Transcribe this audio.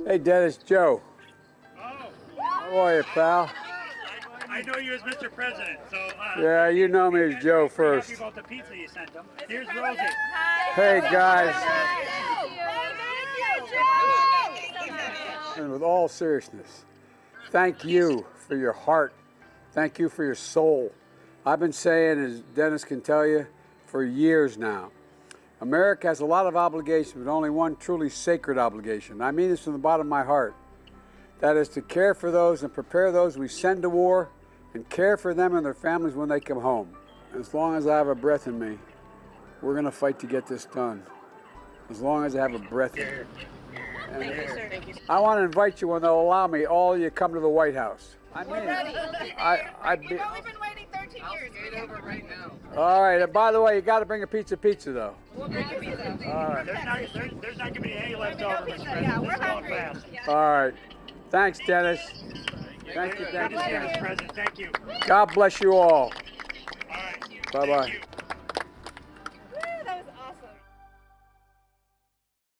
Hey, Dennis, Joe. Oh. How are you, pal? I know you as Mr. President, so... yeah, you know me as Joe first. Happy about the pizza you sent him. Here's Rosie. Hey, guys. Thank you. And with all seriousness, thank you for your heart. Thank you for your soul. I've been saying, as Dennis can tell you, for years now, America has a lot of obligations, but only one truly sacred obligation. I mean this from the bottom of my heart. That is to care for those and prepare those we send to war and care for them and their families when they come home. As long as I have a breath in me, we're going to fight to get this done. As long as I have a breath in me. Thank you, sir. Thank you. I want to invite you, when they'll allow me, all of you come to the White House. I mean, We're ready. I'd be, We've only been waiting 13 years. Get over right now. all right, and by the way, you got to bring a pizza though. We'll bring you pizza. All right. There's not going to be any left No over, pizza. Mr. Yeah, President. we're This is going hungry. fast. Yeah. All right. Thanks, Dennis. Thank you, Good thank to you, see you, Dennis. Mr. President. Thank you. God bless you all. All right. Bye-bye. Thank you.